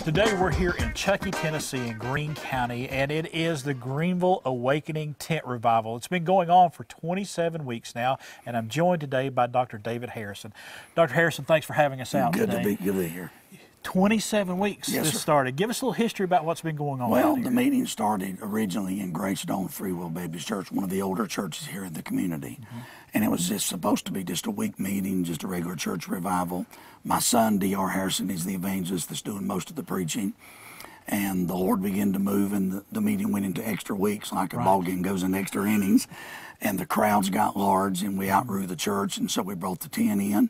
Today we're here in Chuckey, Tennessee in Greene County, and it is the Greeneville Awakening Tent Revival. It's been going on for 27 weeks now, and I'm joined today by Dr. David Harrison. Dr. Harrison, thanks for having us out today. Good to be here. 27 weeks this started. Give us a little history about what's been going on. Well, the meeting started originally in Greystone Free Will Baptist Church, one of the older churches here in the community. And it was just supposed to be just a week meeting, just a regular church revival. My son, D.R. Harrison, is the evangelist that's doing most of the preaching. And the Lord began to move, and the meeting went into extra weeks, like a ball game goes in extra innings. And the crowds got large, and we outgrew the church, and so we brought the tent in.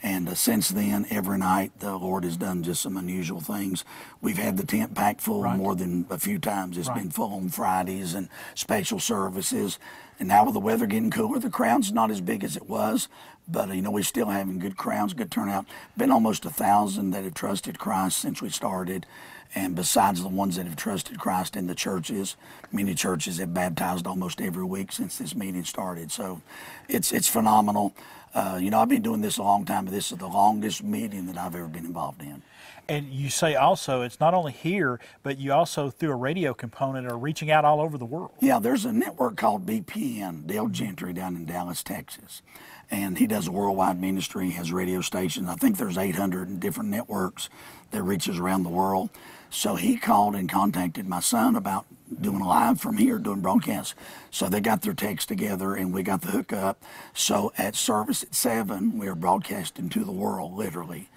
And since then, every night, the Lord has done just some unusual things. We've had the tent packed full more than a few times. It's been full on Fridays and special services. And now with the weather getting cooler, the crowd's not as big as it was. But, you know, we're still having good crowds, good turnout. Been almost 1,000 that have trusted Christ since we started. And besides the ones that have trusted Christ in the churches, many churches have baptized almost every week since this meeting started. So it's phenomenal. You know, I've been doing this a long time, but this is the longest meeting that I've ever been involved in. And you say also, it's not only here, but you also, through a radio component, are reaching out all over the world. Yeah, there's a network called BPN, Dale Gentry, down in Dallas, Texas. And he does a worldwide ministry, has radio stations. I think there's 800 different networks that reaches around the world. So he called and contacted my son about doing a live from here, doing broadcasts. So they got their text together, and we got the hookup. So at service at 7, we are broadcasting to the world, literally.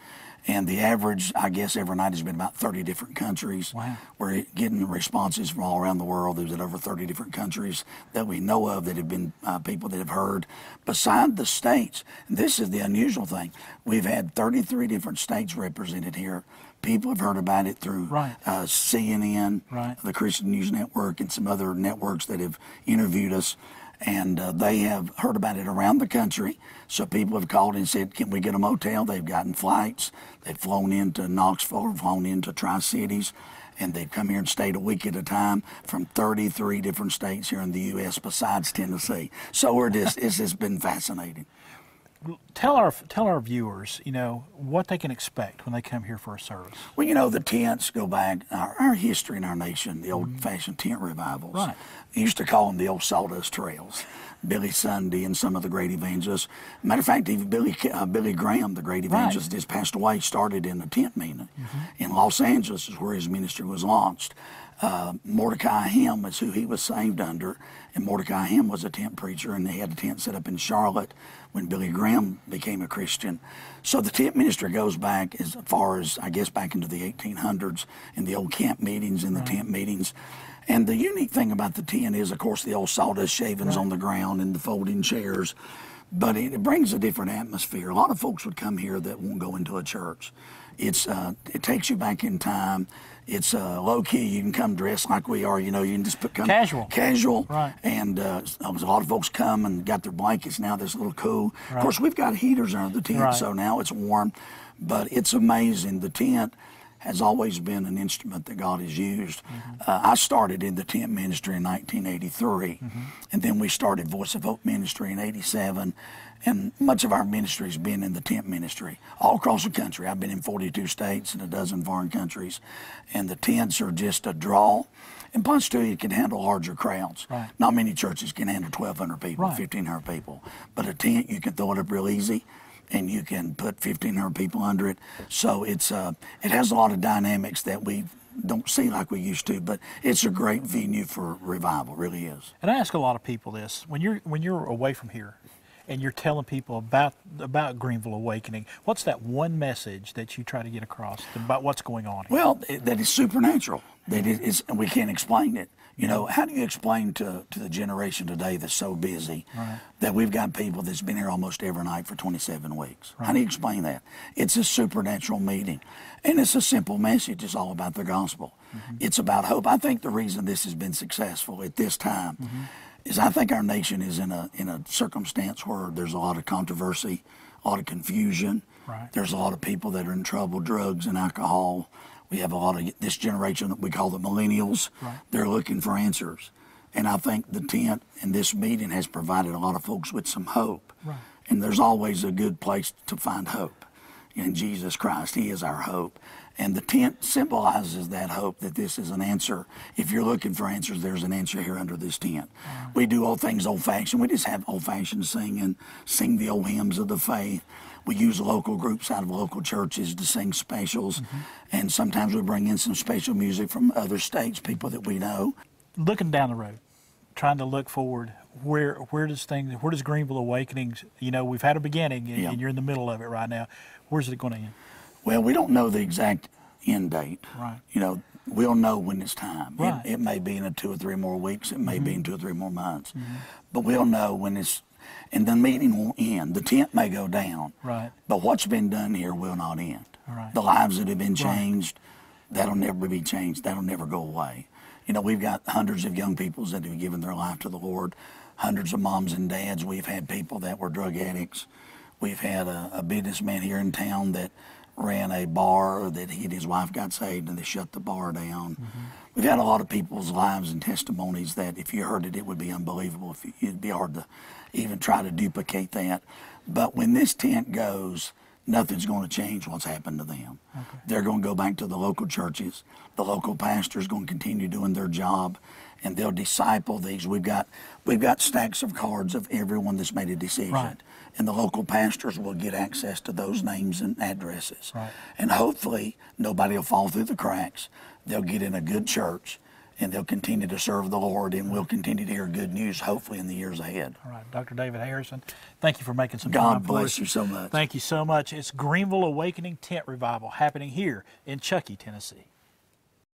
And the average, I guess, every night has been about 30 different countries. Wow. We're getting responses from all around the world. There's over 30 different countries that we know of that have been people that have heard. Beside the states, and this is the unusual thing, we've had 33 different states represented here. People have heard about it through CNN, the Christian News Network, and some other networks that have interviewed us. And they have heard about it around the country. So people have called and said, can we get a motel? They've gotten flights. They've flown into Knoxville, flown into Tri-Cities, and they've come here and stayed a week at a time from 33 different states here in the U.S. besides Tennessee. So we're just, it's just been fascinating. Tell our viewers, you know, what they can expect when they come here for a service. Well, you know, the tents go back, our history in our nation, the old-fashioned tent revivals. Right. They used to call them the old sawdust trails. Billy Sunday and some of the great evangelists. Matter of fact, even Billy Graham, the great evangelist, just passed away, started in a tent meeting. In Los Angeles is where his ministry was launched. Mordecai Ham is who he was saved under, and Mordecai Ham was a tent preacher, and they had a tent set up in Charlotte when Billy Graham became a Christian. So the tent ministry goes back as far as, I guess, back into the 1800s in the old camp meetings and the tent meetings. And the unique thing about the tent is, of course, the old sawdust shavings on the ground and the folding chairs, but it brings a different atmosphere. A lot of folks would come here that won't go into a church. It takes you back in time. It's low-key. You can come dressed like we are. You know, you can just come casual. Right. And a lot of folks come and got their blankets now. That's a little cool. Right. Of course, we've got heaters under the tent, so now it's warm. But it's amazing. The tent has always been an instrument that God has used. I started in the tent ministry in 1983, and then we started Voice of Hope ministry in 87, and much of our ministry has been in the tent ministry all across the country. I've been in 42 states and a dozen foreign countries, and the tents are just a draw. And plus, too, it can handle larger crowds. Not many churches can handle 1,200 people, 1,500 people, but a tent, you can throw it up real easy, and you can put 1,500 people under it. So it has a lot of dynamics that we don't see like we used to, but it's a great venue for revival, really is. And I ask a lot of people this, when you're away from here and you're telling people about Greeneville Awakening, what's that one message that you try to get across about what's going on here? Well, that it's supernatural, that we can't explain it. You know, how do you explain to the generation today that's so busy that we've got people that's been here almost every night for 27 weeks? How do you explain that? It's a supernatural meeting. And it's a simple message. It's all about the gospel. It's about hope. I think the reason this has been successful at this time is I think our nation is in a circumstance where there's a lot of controversy, a lot of confusion. There's a lot of people that are in trouble, drugs and alcohol. We have a lot of this generation that we call the millennials. They're looking for answers. And I think the tent and this meeting has provided a lot of folks with some hope. And there's always a good place to find hope. in Jesus Christ. He is our hope. And the tent symbolizes that hope, that this is an answer. If you're looking for answers, there's an answer here under this tent. We do all things old-fashioned. We just have old-fashioned singing, sing the old hymns of the faith. We use local groups out of local churches to sing specials. And sometimes we bring in some special music from other states, people that we know. Looking down the road, trying to look forward, where does Greeneville Awakening, you know, we've had a beginning and you're in the middle of it right now. Where's it going to end? Well, we don't know the exact end date. Right. You know, we'll know when it's time. Right. It may be in 2 or 3 more weeks. It may be in 2 or 3 more months. But we'll know when it's, and the meeting won't end. The tent may go down. Right. But what's been done here will not end. Right. The lives that have been changed, that'll never be changed. That'll never go away. You know, we've got hundreds of young people that have given their life to the Lord, hundreds of moms and dads. We've had people that were drug addicts. We've had a businessman here in town that ran a bar that he and his wife got saved and they shut the bar down. We've had a lot of people's lives and testimonies that if you heard it, it would be unbelievable. It'd be hard to even try to duplicate that. But when this tent goes, nothing's going to change what's happened to them. Okay. They're going to go back to the local churches. The local pastor's going to continue doing their job, and they'll disciple these. We've got stacks of cards of everyone that's made a decision. Right. And the local pastors will get access to those names and addresses. Right. And hopefully nobody will fall through the cracks. They'll get in a good church, and they'll continue to serve the Lord, and we'll continue to hear good news, hopefully, in the years ahead. All right, Dr. David Harrison, thank you for making some God time for us. bless you so much. Thank you so much. It's Greeneville Awakening Tent Revival happening here in Chuckey, Tennessee.